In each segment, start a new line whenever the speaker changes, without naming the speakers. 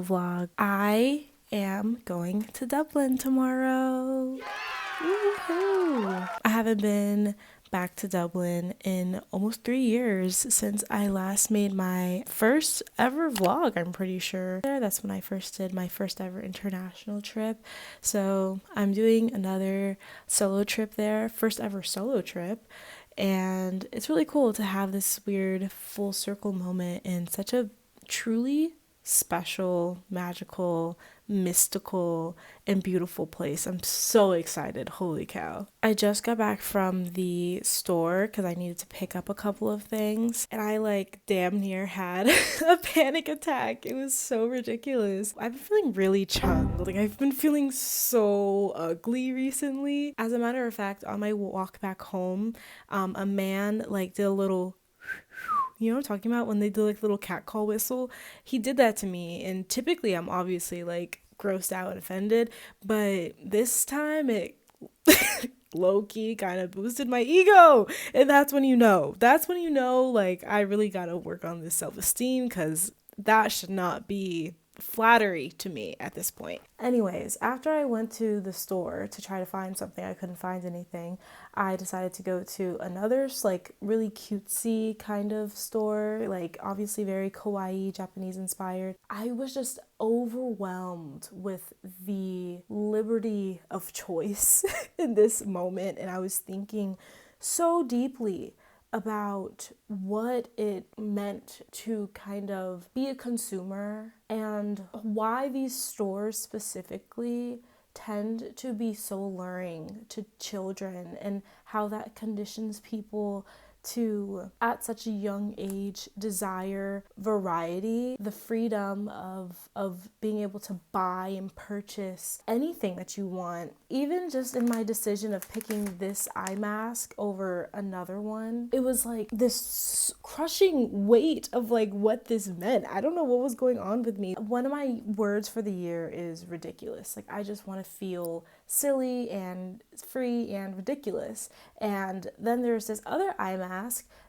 vlog. I am going to Dublin tomorrow. Woohoo! I haven't been back to Dublin in almost 3 years since I last made my first ever vlog, I'm pretty sure. That's when I first did my first ever international trip. So I'm doing another solo trip there, first ever solo trip. And it's really cool to have this weird full circle moment in such a truly special, magical, mystical, and beautiful place. I'm so excited. Holy cow. I just got back from the store because I needed to pick up a couple of things, and I damn near had a panic attack. It was so ridiculous. I've been feeling really chugged. I've been feeling so ugly recently. As a matter of fact, on my walk back home, a man did a little, you know what I'm talking about, when they do little cat call whistle? He did that to me, and typically I'm obviously grossed out and offended, but this time it low-key kind of boosted my ego, and that's when you know I really gotta work on this self-esteem, because that should not be flattery to me at this point. Anyways, after I went to the store to try to find something, I couldn't find anything. I decided to go to another really cutesy kind of store, obviously very kawaii, Japanese inspired. I was just overwhelmed with the liberty of choice in this moment, and I was thinking so deeply about what it meant to kind of be a consumer and why these stores specifically tend to be so alluring to children, and how that conditions people to, at such a young age, desire variety, the freedom of being able to buy and purchase anything that you want. Even just in my decision of picking this eye mask over another one, it was this crushing weight of what this meant. I don't know what was going on with me. One of my words for the year is ridiculous. I just want to feel silly and free and ridiculous. And then there's this other eye mask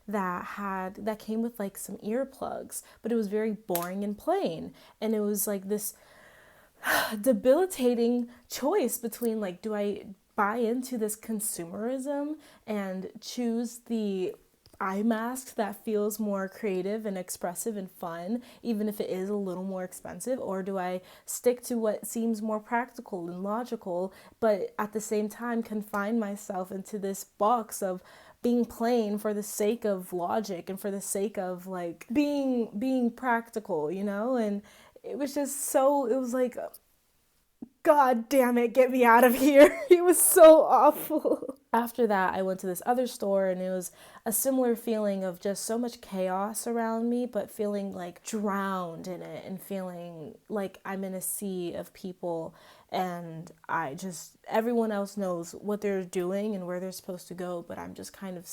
that came with some earplugs, but it was very boring and plain, and it was this debilitating choice between do I buy into this consumerism and choose the eye mask that feels more creative and expressive and fun, even if it is a little more expensive, or do I stick to what seems more practical and logical, but at the same time confine myself into this box of being plain for the sake of logic and for the sake of being practical, and it was just it was God damn it, get me out of here. It was so awful. After that, I went to this other store, and it was a similar feeling of just so much chaos around me, but feeling drowned in it, and feeling I'm in a sea of people, and everyone else knows what they're doing and where they're supposed to go, but I'm just kind of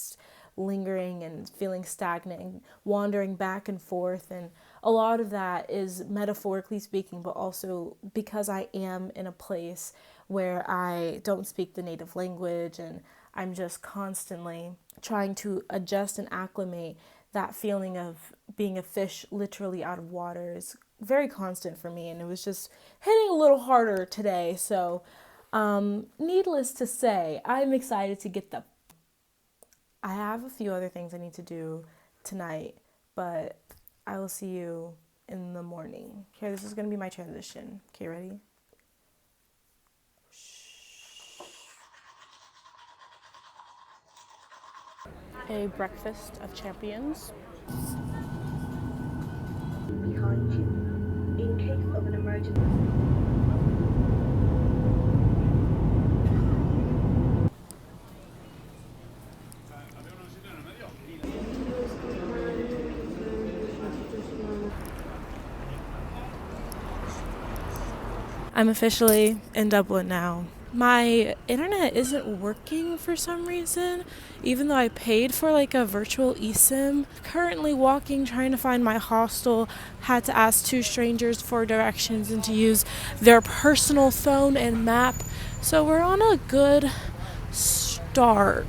lingering and feeling stagnant and wandering back and forth. And a lot of that is metaphorically speaking, but also because I am in a place where I don't speak the native language, and I'm just constantly trying to adjust and acclimate. That feeling of being a fish literally out of water is very constant for me, and it was just hitting a little harder today. So needless to say, I'm excited to get I have a few other things I need to do tonight, but I will see you in the morning. Okay, this is going to be my transition. Okay, ready? A breakfast of champions.
Behind you, in case of an emergency.
I'm officially in Dublin now. My internet isn't working for some reason, even though I paid for a virtual eSIM. Currently walking, trying to find my hostel, had to ask 2 strangers for directions and to use their personal phone and map. So we're on a good start.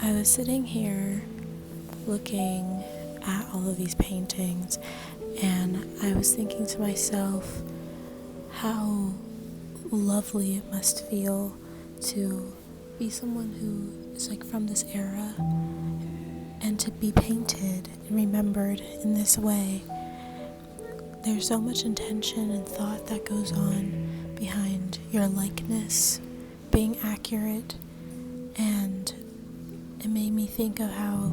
I was sitting here looking at all of these paintings, and I was thinking to myself how lovely it must feel to be someone who is like from this era and to be painted and remembered in this way. There's so much intention and thought that goes on behind your likeness being accurate, and it made me think of how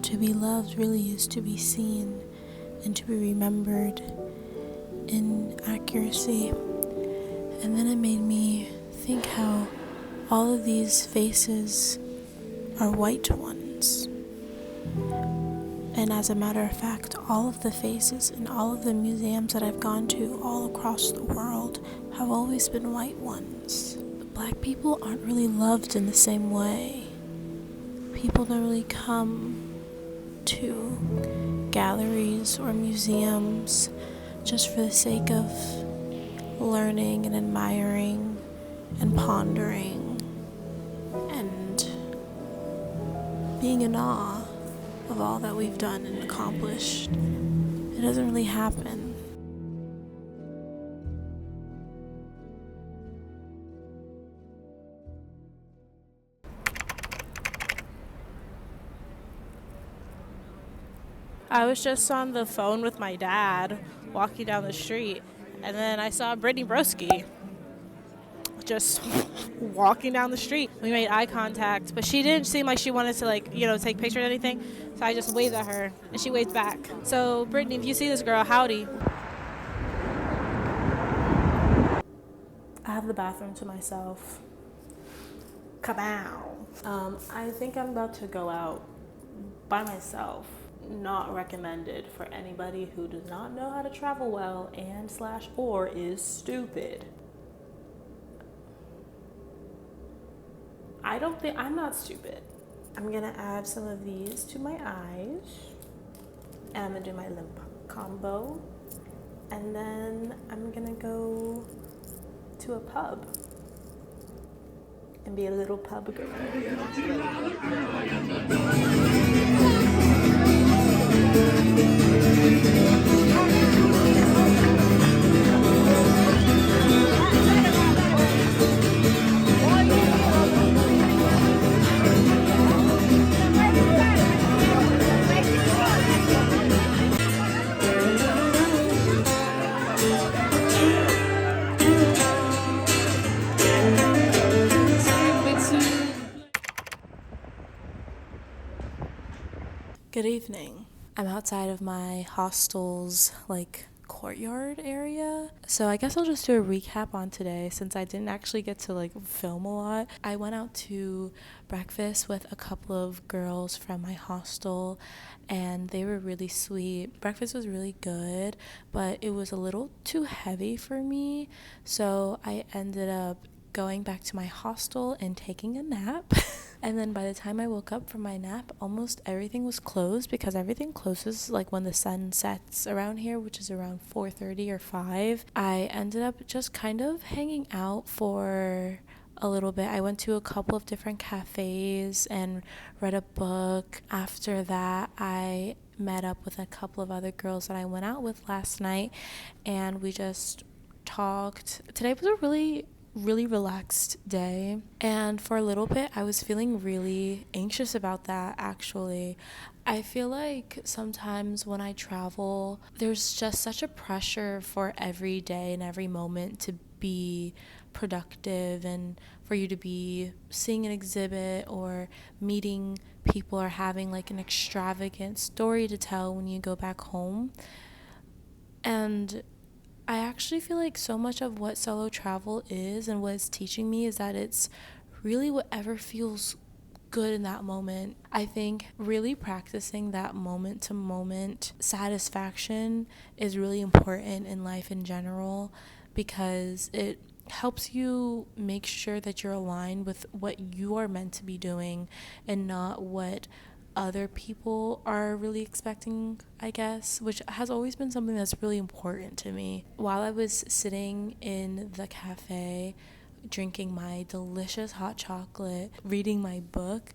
to be loved really is to be seen and to be remembered in accuracy. And then it made me think how all of these faces are white ones. And as a matter of fact, all of the faces in all of the museums that I've gone to all across the world have always been white ones. Black people aren't really loved in the same way. People don't really come to galleries or museums just for the sake of learning and admiring and pondering and being in awe of all that we've done and accomplished. It doesn't really happen. I was just on the phone with my dad walking down the street, and then I saw Brittany Broski just walking down the street. We made eye contact, but she didn't seem like she wanted to take pictures or anything. So I just waved at her and she waved back. So Brittany, if you see this girl, howdy. I have the bathroom to myself. Kabow. I think I'm about to go out by myself. Not recommended for anybody who does not know how to travel well and / or is stupid. I'm not stupid. I'm gonna add some of these to my eyes, and I'm gonna do my lip combo, and then I'm gonna go to a pub and be a little pub girl. Good evening. I'm outside of my hostel's courtyard area. So I guess I'll just do a recap on today since I didn't actually get to film a lot. I went out to breakfast with a couple of girls from my hostel and they were really sweet. Breakfast was really good, but it was a little too heavy for me. So I ended up going back to my hostel and taking a nap. And then by the time I woke up from my nap, almost everything was closed because everything closes when the sun sets around here, which is around 4:30 or 5. I ended up just kind of hanging out for a little bit. I went to a couple of different cafes and read a book. After that, I met up with a couple of other girls that I went out with last night and we just talked. Today was a really relaxed day, and for a little bit I was feeling really anxious about that. Actually, I feel like sometimes when I travel there's just such a pressure for every day and every moment to be productive and for you to be seeing an exhibit or meeting people or having an extravagant story to tell when you go back home. And I actually feel like so much of what solo travel is and what it's teaching me is that it's really whatever feels good in that moment. I think really practicing that moment to moment satisfaction is really important in life in general because it helps you make sure that you're aligned with what you are meant to be doing and not what other people are really expecting, I guess, which has always been something that's really important to me. While I was sitting in the cafe drinking my delicious hot chocolate, reading my book,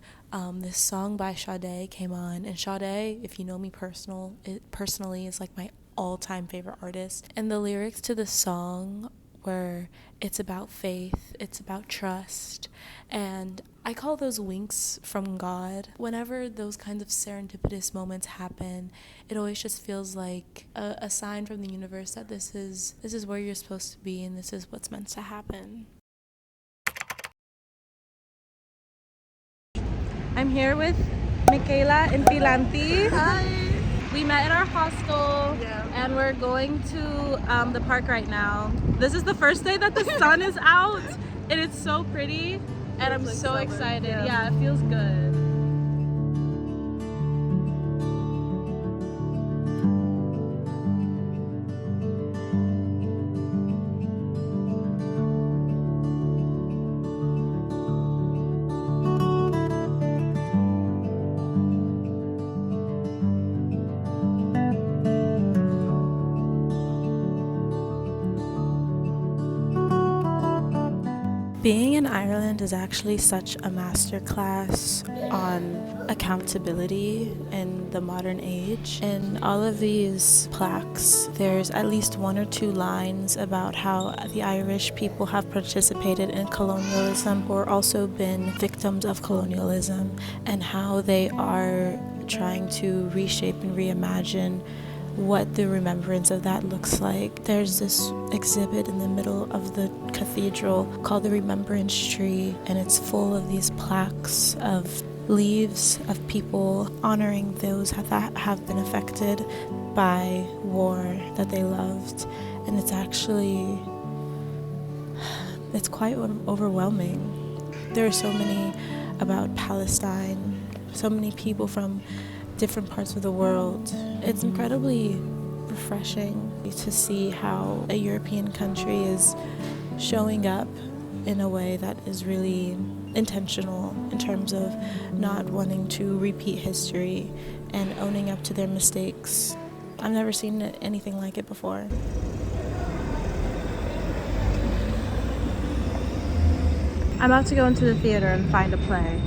this song by Sade came on. And Sade, if you know me personally, is like my all-time favorite artist. And the lyrics to the song were, it's about faith, it's about trust, and I call those winks from God. Whenever those kinds of serendipitous moments happen, it always just feels like a sign from the universe that this is where you're supposed to be and this is what's meant to happen. I'm here with Michaela and Pilanti.
Hi.
We met at our hostel, and we're going to the park right now. This is the first day that the sun is out, and it's so pretty, and I'm so excited. Yeah, it feels good. Being in Ireland is actually such a masterclass on accountability in the modern age. In all of these plaques, there's at least one or two lines about how the Irish people have participated in colonialism or also been victims of colonialism, and how they are trying to reshape and reimagine what the remembrance of that looks like. There's this exhibit in the middle of the cathedral called the Remembrance Tree, and it's full of these plaques of leaves of people honoring those that have been affected by war that they loved. And it's quite overwhelming. There are so many about Palestine, so many people from different parts of the world. It's incredibly refreshing to see how a European country is showing up in a way that is really intentional in terms of not wanting to repeat history and owning up to their mistakes. I've never seen anything like it before. I'm about to go into the theater and find a play.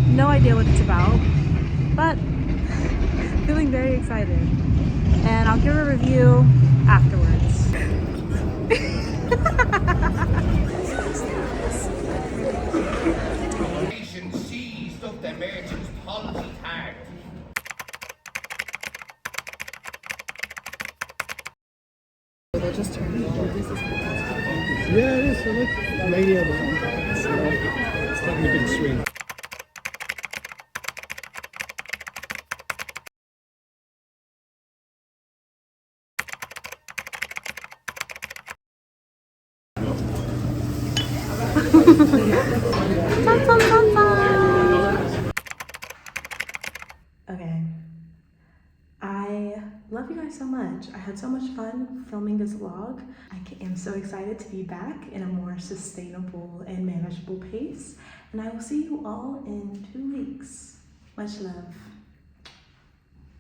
No idea what it's about, but feeling very excited, and I'll give a review afterwards.
Nation seized up the merchant's policy card.
They just turned it on.
Yeah, it is. I like radio, but it's not a big swing.
Okay. I love you guys so much. I had so much fun filming this vlog. I am so excited to be back in a more sustainable and manageable pace. And I will see you all in 2 weeks. Much love.